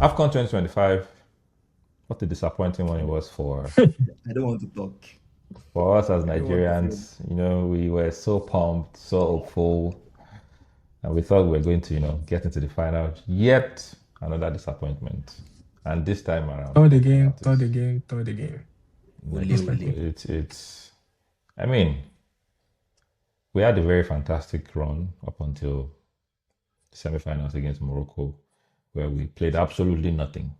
AFCON 2025, what a disappointing one it was I don't want to talk. for us as I don't want to say. Nigerians. We were so pumped, so hopeful, and we thought we were going to, get into the final. Yet another disappointment. And this time around, Third on again, third penalties. again, third again. Ole, Most ole. likely. It's. I mean, we had a very fantastic run up until the semi-finals against Morocco, where we played absolutely nothing.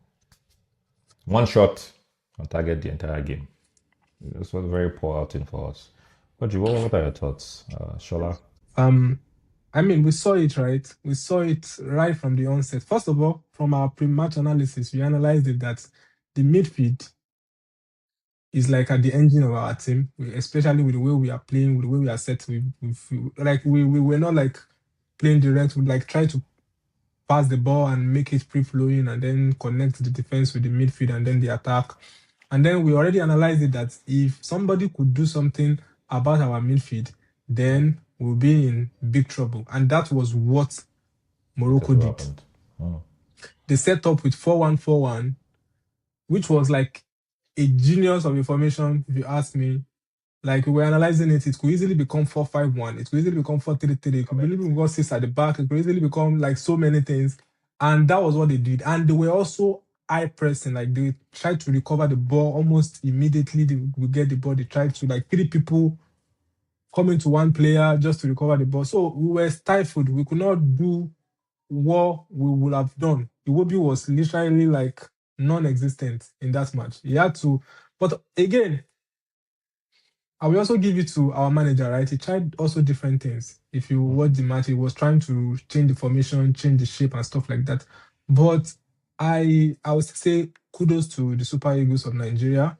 One shot on target the entire game. This was a very poor outing for us. But what are your thoughts, Shola? We saw it, right? We saw it right from the onset. First of all, from our pre-match analysis, we analyzed it that the midfield is like at the engine of our team, especially with the way we are playing, with the way we are set. We were not like playing direct. We like try to pass the ball and make it free-flowing and then connect the defense with the midfield and then the attack. And then we already analyzed it that if somebody could do something about our midfield, then we'll be in big trouble. And that was what Morocco What did. happened? Oh. They set up with 4-1-4-1, which was like a genius of information, if you ask me. Like we were analyzing it, it could easily become 4-5-1, it could easily become 4-3-3, it could easily become 6 at the back, it could easily become like so many things. And that was what they did. And they were also high pressing, like they tried to recover the ball almost immediately. They would get the ball, they tried to like 3 people coming to one player just to recover the ball. So we were stifled. We could not do what we would have done. Iwobi was literally like non-existent in that match. He had to, but again, I will also give it to our manager, right? He tried also different things. If you watch the match, he was trying to change the formation, change the shape and stuff like that. But I would say kudos to the Super Eagles of Nigeria,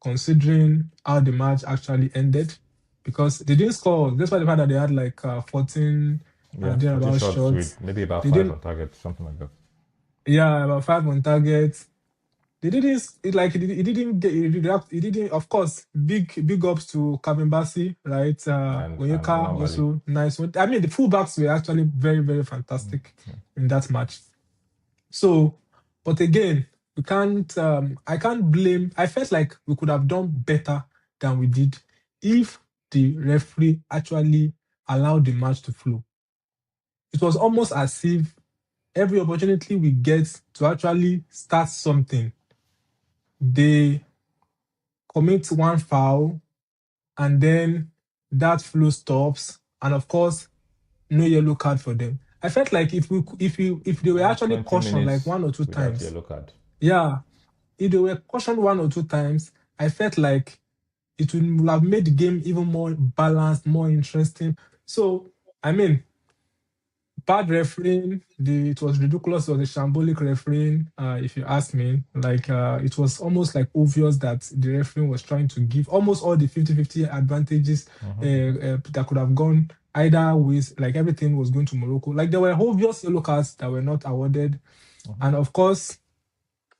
considering how the match actually ended, because they didn't score. Despite the fact that they had like 14 Yeah, 14 thereabout shots shots. with maybe about They 5 didn't, on target, something like that. yeah, about 5 on target. They didn't of course, big ups to Kevin Bassey, right? And Onyeka normally, also nice one. I mean, the fullbacks were actually very, very fantastic in that match. So, but again, we can't I can't blame. I felt like we could have done better than we did if the referee actually allowed the match to flow. It was almost as if every opportunity we get to actually start something, they commit one foul, and then that flow stops, and of course, no yellow card for them. I felt like if they were actually 20 cautioned like minutes 1 or 2 without times, yellow card. yeah, if they were cautioned 1 or 2 times, I felt like it would have made the game even more balanced, more interesting. So, I mean, bad refereeing. It was ridiculous. It was a shambolic refereeing, if you ask me. Like, it was almost like obvious that the referee was trying to give almost all the 50-50 advantages that could have gone either ways. Like, everything was going to Morocco. Like, there were obvious yellow cards that were not awarded. And of course,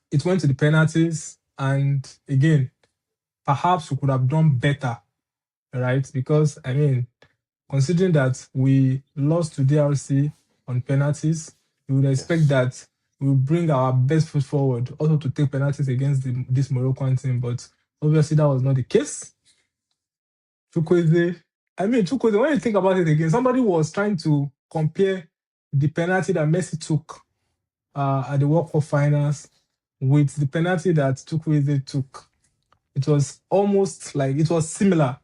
it went to the penalties. And again, perhaps we could have done better, right? Because, I mean, considering that we lost to DRC on penalties, we would expect that we'll bring our best foot forward also to take penalties against this Moroccan team. But obviously, that was not the case. Chukwueze, when you think about it again, somebody was trying to compare the penalty that Messi took at the World Cup finals with the penalty that Chukwueze took. It was almost like it was similar.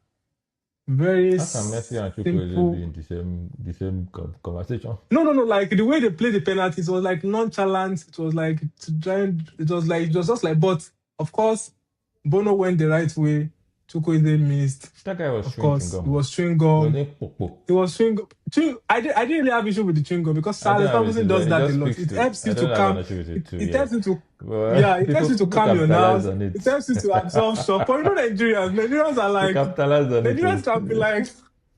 Very How can Messi and Chukwueze simple. be in the same conversation? No. Like the way they played the penalties was like nonchalant. It was like it was just like. But of course, Bono went the right way. Chukwueze missed. That guy was Of chewing chewing course, it gum. was chewing He was gum. doing popo. It was chewing gum. I didn't really have issue with the chewing gum because I don't Alex have Ferguson issues, but does it that a just lot. speaks It to. helps I you to don't have an calm. issue with it too. It Yeah, helps you to well, it helps you to people calm your capitalize nerves. on it. It helps you to absorb shock. But you know Nigerians are They like capitalize on it. Nigerians can be like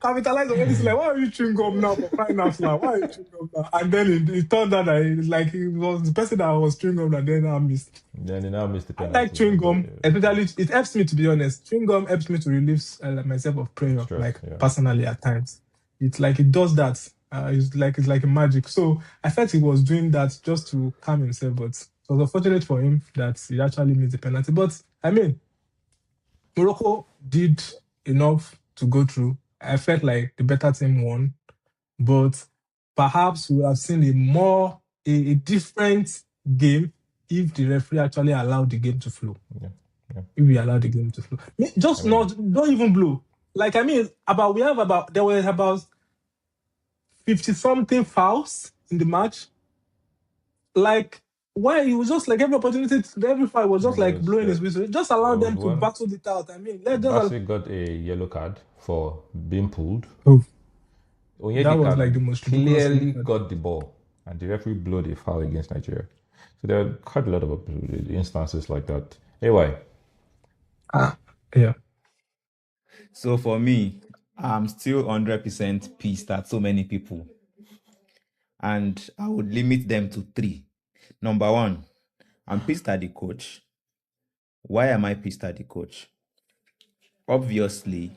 capitalize on anything. Like, why are you chewing gum now for crying out loud? Why are you chewing gum now? And then it turned out that it was the person that was chewing gum that then I missed. Then they now miss the I like penalty. chewing gum, especially it helps me, to be honest. Chewing gum helps me to relieve myself of pressure, Stress, like yeah. personally at times. It's like it does that. It's like a magic. So I felt he was doing that just to calm himself, but it was unfortunate for him that he actually missed the penalty. But I mean, Morocco did enough to go through. I felt like the better team won, but perhaps we would have seen a different game if the referee actually allowed the game to flow. Yeah. If we allowed the game to flow, just I mean- don't even blow. Like I mean, there were about 50 something fouls in the match. Like why it was just like every foul was just like blowing his whistle. Just allow there was them to one. battle it out. I mean, let's just Bassey got a yellow card for being pulled. oh, that Onyedika was like the most ridiculous clearly thing. got the ball, and the referee blew the foul against Nigeria. So there are quite a lot of instances like that. Anyway, Yeah. So for me, I'm still 100% pissed at so many people. And I would limit them to 3. Number 1, I'm pissed at the coach. Why am I pissed at the coach? Obviously,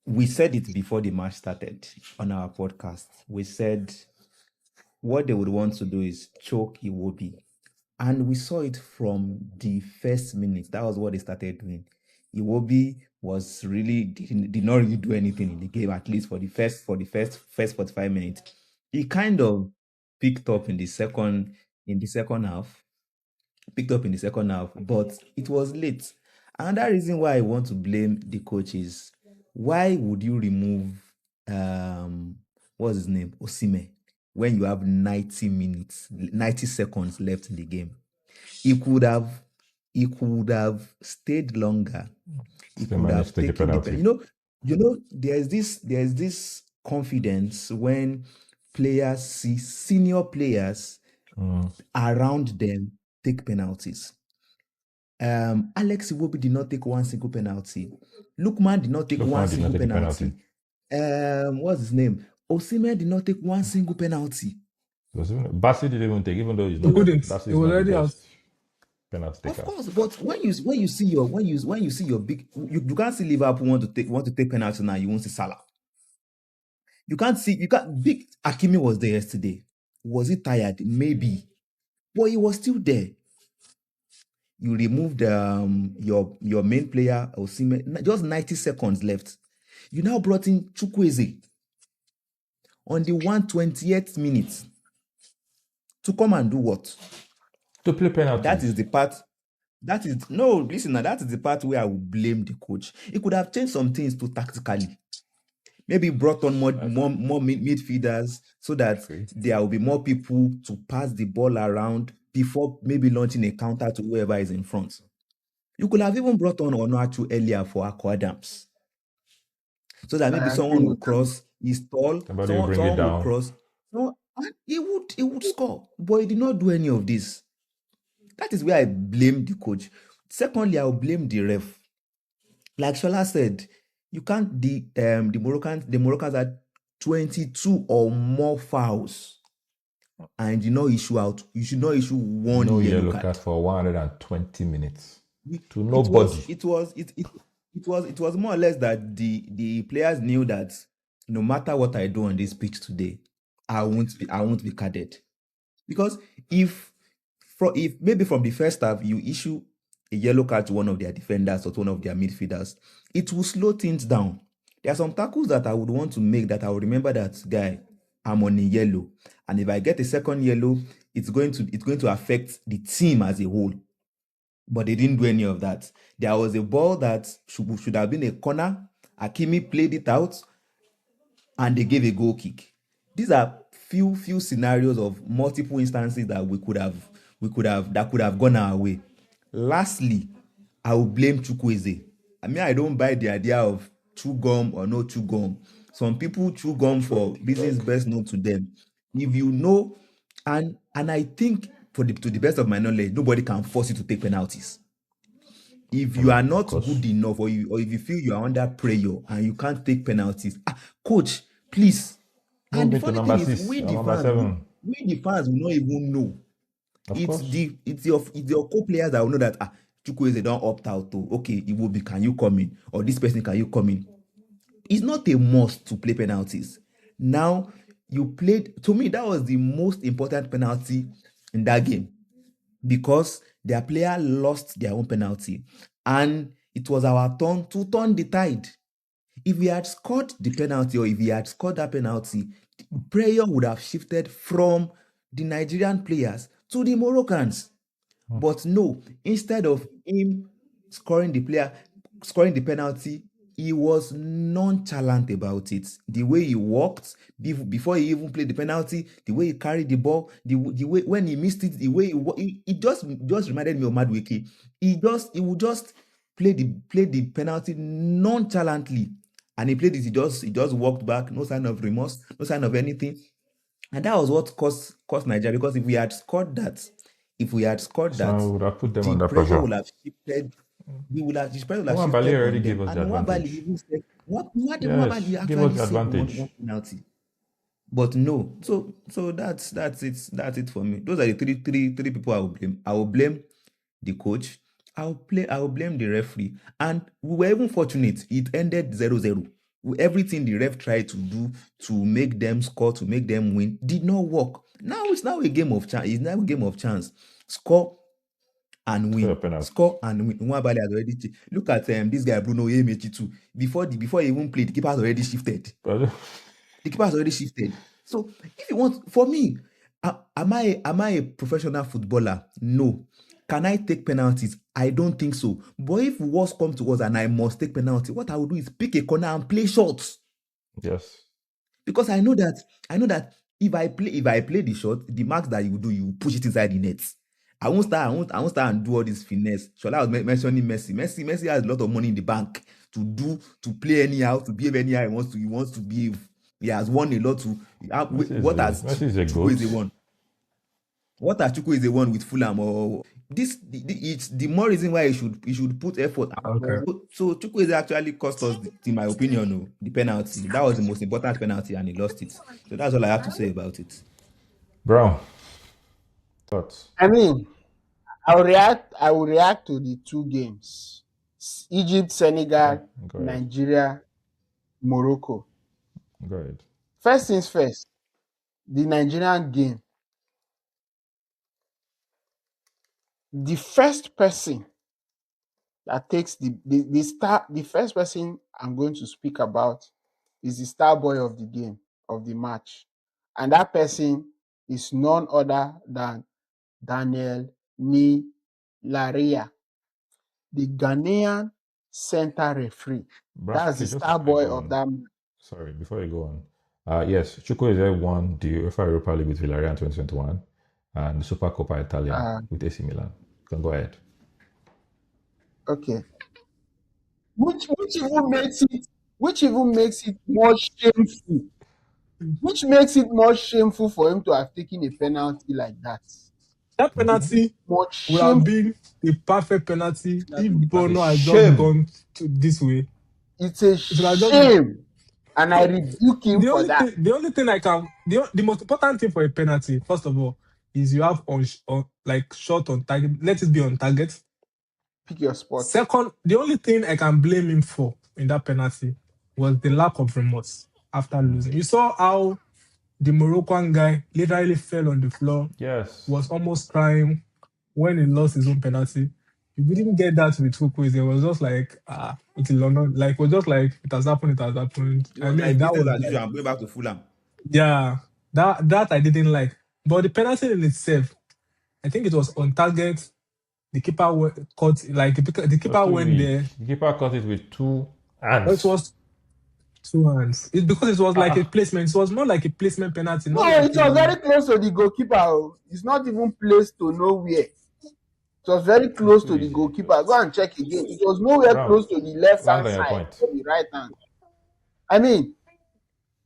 we said it before the match started on our podcast. We said what they would want to do is choke Iwobi. And we saw it from the first minute. That was what they started doing. Iwobi was really did not really do anything in the game, at least for the first 45 minutes. He kind of picked up in the second half. But it was late. Another reason why I want to blame the coach is why would you remove what's his name? Osimhen, when you have 90 seconds left in the game. He could have stayed longer. He could have take a taken the penalty. penalty. There's this confidence when players see senior players around them take penalties. Alex Iwobi did not take one single penalty. Lukman did not take one single penalty. What's his name? Osimhen did not take one single penalty. Bassey didn't even take, even though he's He not. couldn't. Bassey's He was not the already out. best penalty taker. Of course, but when you see your big, you can't see Liverpool want to take penalty now. You won't see Salah. You can't big Hakimi was there yesterday. Was he tired? Maybe, but he was still there. You removed your main player, Osimhen, just 90 seconds left. You now brought in Chukwueze on the 120th minute to come and do what? To play penalty. That is the part. That is the part where I would blame the coach. He could have changed some things to tactically. Maybe brought on more midfielders so that there will be more people to pass the ball around before maybe launching a counter to whoever is in front. You could have even brought on Onuachu earlier for Akwa Adams. So that maybe someone will cross, he's tall, someone will cross. No, and he would score. But he did not do any of this. That is where I blame the coach. Secondly, I will blame the ref. Like Shola said, you can't the Moroccans had 22 or more fouls. And you should not issue one yellow card for 120 minutes. To nobody. It was more or less that the players knew that no matter what I do on this pitch today, I won't be carded. Because if maybe from the first half you issue a yellow card to one of their defenders or to one of their midfielders, it will slow things down. There are some tackles that I would want to make that I will remember that guy, I'm on a yellow, and if I get a second yellow, it's going to affect the team as a whole. But they didn't do any of that. There was a ball that should have been a corner. Hakimi played it out, and they gave a goal kick. These are few scenarios of multiple instances that could have gone our way. Lastly, I will blame Chukwueze. I mean, I don't buy the idea of chew gum or no chew gum. Some people chew gum for reasons best known to them. If you know, and I think to the best of my knowledge, nobody can force you to take penalties. If you are not good enough, or if you feel you are under pressure and you can't take penalties, coach, please. And the funny thing is, we the fans will not even know. It's your co-players that will know that Chukwueze don't opt out to, okay, it will be, can you come in? Or this person, can you come in? It's not a must to play penalties. Now, you played. To me, that was the most important penalty in that game because their player lost their own penalty, and it was our turn to turn the tide. If we had scored the penalty, or if he had scored that penalty, prayer would have shifted from the Nigerian players to the Moroccans. But no, instead of him scoring the penalty, he was nonchalant about it. The way he walked before he even played the penalty, the way he carried the ball, the way when he missed it, the way it just reminded me of Madueke. He would just play the penalty nonchalantly, and he played it. He just walked back, no sign of remorse, no sign of anything. And that was what cost Nigeria, because if we had scored that, So would have put them the under pressure pressure. would have shifted. The pressure would have Nwabali shifted already on gave them. us the And Nwabali advantage. even said, Nwabali Yes, give us actually the saved advantage. one penalty. But no, so that's it for me. Those are the three people I will blame. I will blame the coach. I will blame the referee. And we were even fortunate. It ended 0-0. Everything the ref tried to do to make them score, to make them win, did not work. Now it's now a game of chance. It's now a game of chance. Score and Score your win. penalty. Score and win. Nwabali has already look at this guy Bruno Emechi too. Before he even played, the keeper has already shifted. But The keeper has already shifted. So if you want, for me, am I a professional footballer? No. Can I take penalties? I don't think so. But if worse comes to us and I must take penalty, what I will do is pick a corner and play shots. yes, Because I know that if I play the shot, the marks that you do, you push it inside the net. I won't start and do all this finesse. Shola was mentioning Messi. Messi has a lot of money in the bank to play anyhow, to behave anyhow he wants to behave. He has won a lot to what has Messi is a Chukwu is the goat. one. What has Chukwu is the one with Fulham, or it's the more reason why he should put effort. Okay. So Chukwu is actually cost us, in my opinion, the penalty. That was the most important penalty, and he lost it. So that's all I have to say about it. Brown, thoughts? I mean, I will react to the two games. Egypt, Senegal, Go ahead. Nigeria, Morocco. Go ahead. First things first, the Nigerian game. The first person that takes the first person I'm going to speak about is the star boy of the game, of the match. And that person is none other than Daniel Laria, the Ghanaian center referee. Brown, That's the okay, just star before you boy go of on. that. Sorry, before you go on. Yes, Chukwueze won the UEFA Europa League with Villarreal in 2021 and the Supercoppa Italia with AC Milan. You can go ahead. Okay. Which even makes it more shameful. Which makes it more shameful for him to have taken a penalty like that. That penalty More would have shameful. been the perfect penalty if Bono had Shame. just gone this way. It's a It would have just shame. And I rebuke him for that. the only thing the most important thing for a penalty, first of all, is you have on like shot on target. Let it be on target. Pick your spot. Second, the only thing I can blame him for in that penalty was the lack of remorse after losing. You saw how the Moroccan guy literally fell on the floor, Yes. was almost crying when he lost his own penalty. You didn't get that with Chukwueze. It was just like, it's in London. Like, it was just like, it has happened. It was like that was business as like, usual. I'm going back to Fulham. yeah, that I didn't like. But the penalty in itself, I think it was on target. The keeper caught, like the keeper went there. The keeper caught it with two It hands. was two hands. It's because it was like a placement. It was more like a placement penalty, No, not like it was very close to the goalkeeper. It's not even placed to nowhere. It was very close to the goalkeeper. Go and check again. It was nowhere close to the left hand side or the right hand. I mean,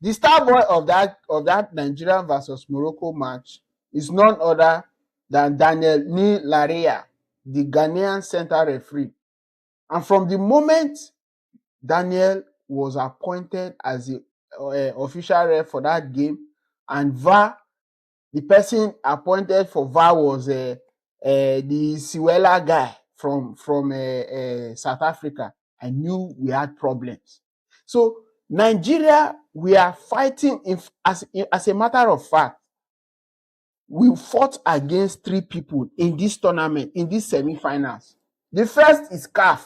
the star boy of that Nigeria versus Morocco match is none other than Daniel Laria, the Ghanaian center referee. And from the moment Daniel was appointed as the official ref for that game, and VAR, the person appointed for VAR was the Siwela guy from South Africa, I knew we had problems. So Nigeria, we are fighting as a matter of fact. We fought against 3 people in this tournament, in these semi-finals. The first is CAF.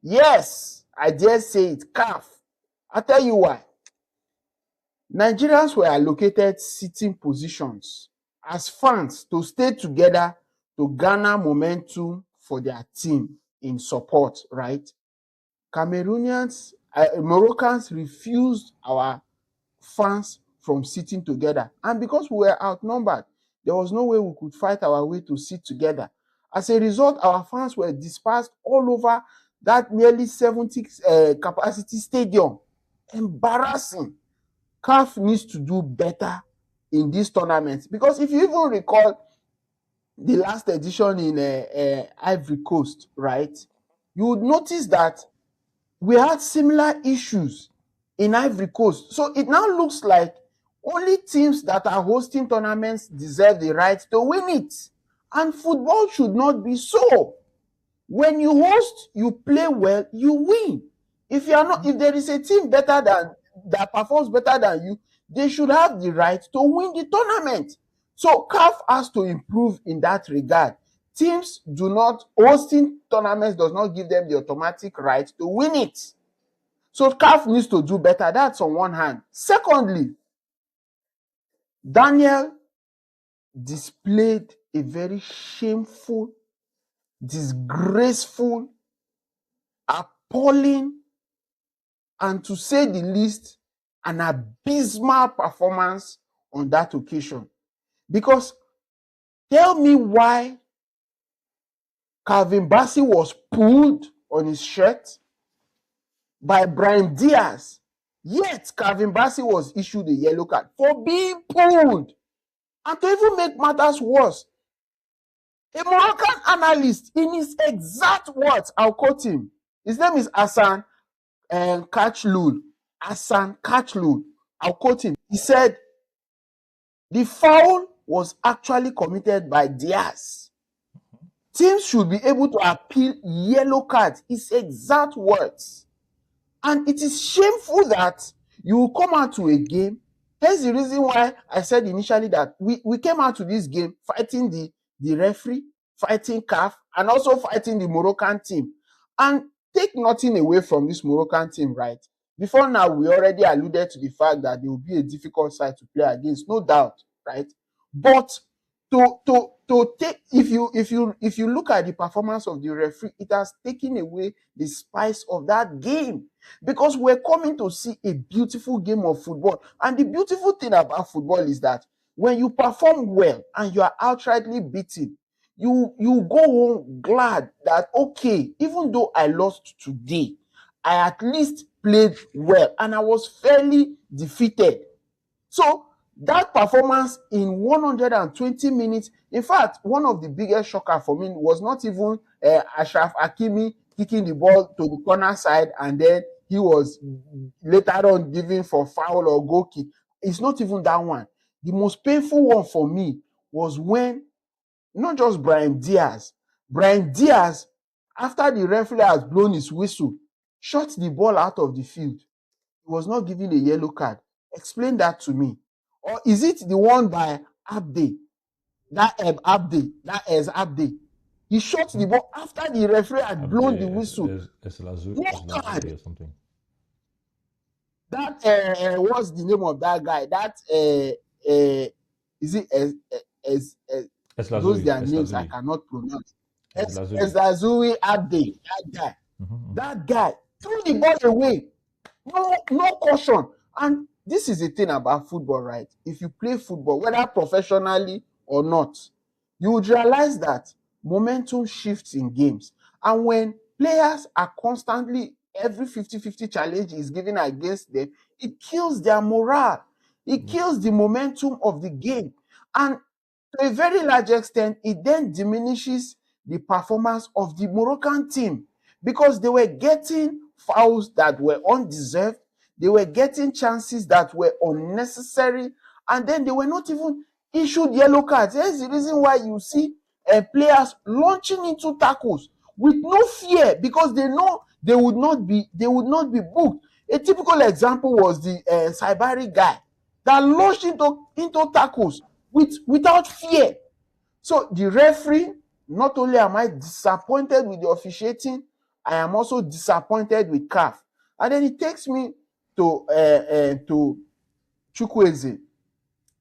Yes, I dare say it, CAF. I'll tell you why. Nigerians were allocated sitting positions as fans to stay together to garner momentum for their team in support, right? Cameroonians, Moroccans refused our fans from sitting together. And because we were outnumbered, there was no way we could fight our way to sit together. As a result, our fans were dispersed all over that nearly 70 capacity stadium. Embarrassing. CAF needs to do better in this tournament, because if you even recall the last edition in Ivory Coast, right, you would notice that we had similar issues in Ivory Coast. So it now looks like only teams that are hosting tournaments deserve the right to win it. And football should not be so. When you host, you play well, you win. If there is a team that performs better than you, they should have the right to win the tournament. So CAF has to improve in that regard. Hosting tournaments does not give them the automatic right to win it. So CAF needs to do better. That's on one hand. Secondly, Daniel displayed a very shameful, disgraceful, appalling, and to say the least, an abysmal performance on that occasion. Because tell me why Calvin Bassey was pulled on his shirt by Brahim Diaz, yet Calvin Bassey was issued a yellow card for being pulled. And to even make matters worse, a Moroccan analyst, in his exact words, I'll quote him. His name is Hassan Kachlul. Hassan Kachlul. I'll quote him. He said, the foul was actually committed by Diaz. Teams should be able to appeal yellow cards. His exact words. And it is shameful that you will come out to a game. Here's the reason why I said initially that we came out to this game fighting the referee, fighting CAF, and also fighting the Moroccan team. And take nothing away from this Moroccan team, right? Before now, we already alluded to the fact that they will be a difficult side to play against, no doubt, right? But to take, if you look at the performance of the referee, it has taken away the spice of that game, because we're coming to see a beautiful game of football. And the beautiful thing about football is that when you perform well and you are outrightly beaten, you go home glad that, okay, even though I lost today, I at least played well and I was fairly defeated. So that performance in 120 minutes, in fact, one of the biggest shocker for me was not even Ashraf Hakimi kicking the ball to the corner side and then he was later on given for foul or goal kick. It's not even that one. The most painful one for me was when, not just Brahim Diaz, after the referee has blown his whistle, shot the ball out of the field. He was not given a yellow card. Explain that to me. Or is it the one by Abde? That is Abde. He shot the ball after the referee had blown the whistle. No card. Or something. That what's the name of that guy? That is it those their names I cannot pronounce. Eslazui Abde. That guy. That guy threw the ball away. No caution. And this is the thing about football, right? If you play football, whether professionally or not, you would realize that momentum shifts in games. And when players are constantly, every 50-50 challenge is given against them, it kills their morale. It kills the momentum of the game. And to a very large extent, it then diminishes the performance of the Moroccan team, because they were getting fouls that were undeserved. They were getting chances that were unnecessary, and then they were not even issued yellow cards. Here's the reason why you see players launching into tackles with no fear, because they know they would not be booked. A typical example was the Saibari guy that launched into tackles without fear. So the referee, not only am I disappointed with the officiating, I am also disappointed with CAF. And then it takes me to Chukwueze.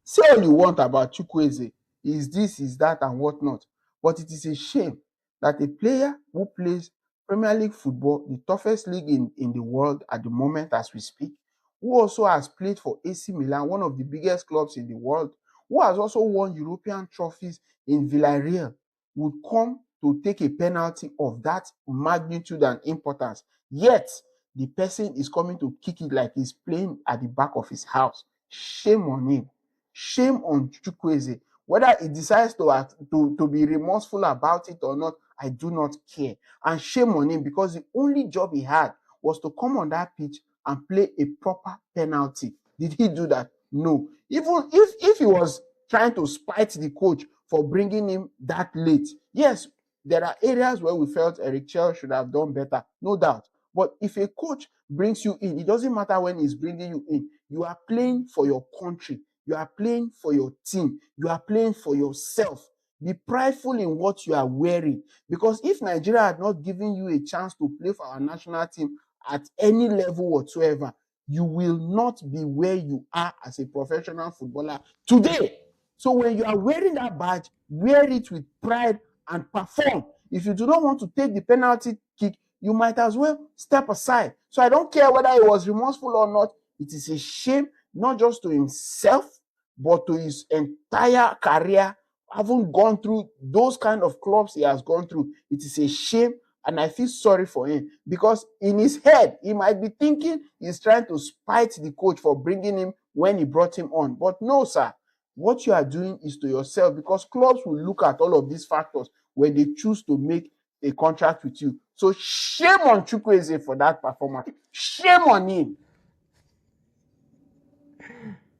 Say all you want about Chukwueze, is this, is that, and whatnot. But it is a shame that a player who plays Premier League football, the toughest league in the world at the moment as we speak, who also has played for AC Milan, one of the biggest clubs in the world, who has also won European trophies in Villarreal, would come to take a penalty of that magnitude and importance. Yet, the person is coming to kick it like he's playing at the back of his house. Shame on him. Shame on Chukwueze. Whether he decides to be remorseful about it or not, I do not care. And shame on him, because the only job he had was to come on that pitch and play a proper penalty. Did he do that? No. Even if he was trying to spite the coach for bringing him that late, yes, there are areas where we felt Eric Chell should have done better, no doubt. But if a coach brings you in, it doesn't matter when he's bringing you in, you are playing for your country. You are playing for your team. You are playing for yourself. Be prideful in what you are wearing. Because if Nigeria had not given you a chance to play for our national team at any level whatsoever, you will not be where you are as a professional footballer today. So when you are wearing that badge, wear it with pride and perform. If you do not want to take the penalty kick, you might as well step aside. So I don't care whether he was remorseful or not. It is a shame, not just to himself, but to his entire career, having gone through those kind of clubs he has gone through. It is a shame, and I feel sorry for him, because in his head, he might be thinking he's trying to spite the coach for bringing him when he brought him on. But no, sir, what you are doing is to yourself, because clubs will look at all of these factors when they choose to make a contract with you. So shame on Chukwueze for that performance. Shame on him.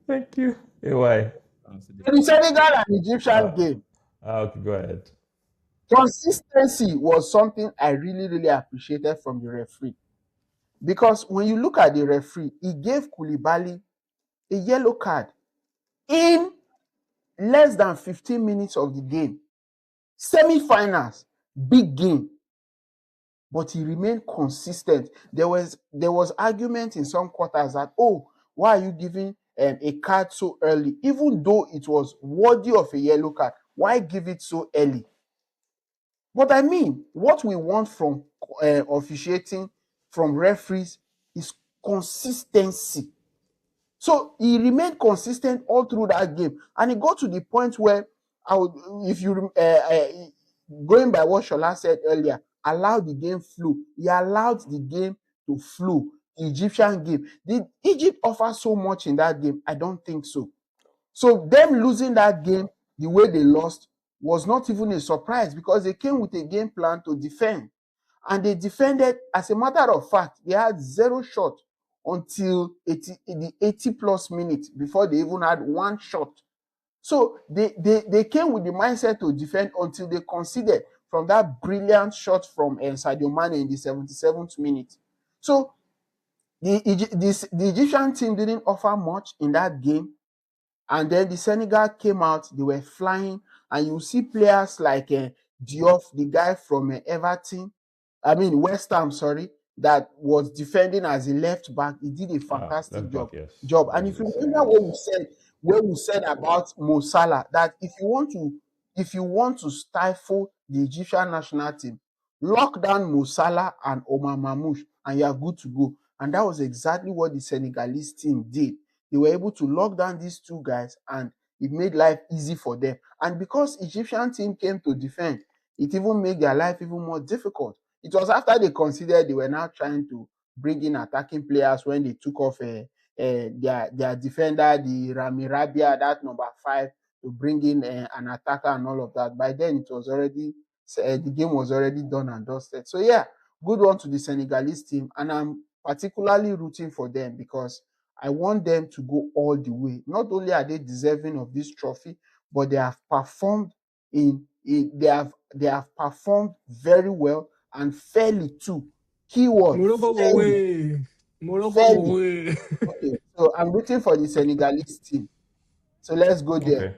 Thank you. AY. The Senegal and Egyptian game. Okay, go ahead. Consistency was something I really, really appreciated from the referee. Because when you look at the referee, he gave Koulibaly a yellow card in less than 15 minutes of the game. Semi-finals, big game. But he remained consistent. There was argument in some quarters that, oh, why are you giving a card so early? Even though it was worthy of a yellow card, why give it so early? But I mean, what we want from officiating, from referees, is consistency. So he remained consistent all through that game, and it got to the point where if you going by what Shola said earlier, allow the game flow. He allowed the game to flow. The Egyptian game, did Egypt offer so much in that game? I don't think so. So them losing that game the way they lost was not even a surprise, because they came with a game plan to defend. And they defended. As a matter of fact, they had 0 shot until the 80 plus minutes before they even had 1 shot. So they came with the mindset to defend until they conceded from that brilliant shot from Sadio Mane in the 77th minute. So the Egyptian team didn't offer much in that game. And then the Senegal came out, they were flying, and you see players like Diop, the guy from West Ham, that was defending as a left back. He did a fantastic job. And if you remember what we said about Mo Salah, that if you want to stifle the Egyptian national team, lock down Mo Salah and Omar Mamouche, and you are good to go. And that was exactly what the Senegalese team did. They were able to lock down these two guys, and it made life easy for them. And because Egyptian team came to defend, it even made their life even more difficult. It was after they considered they were now trying to bring in attacking players when they took off their defender, the Rami Rabia, that number 5, to bring in an attacker and all of that. By then, it was already the game was already done and dusted. So yeah, good one to the Senegalese team, and I'm particularly rooting for them because I want them to go all the way. Not only are they deserving of this trophy, but they have performed they have performed very well and fairly too. Keyword. Morocco away. Morocco go Fairly. win. Okay, so I'm rooting for the Senegalese team. So let's go there. Okay.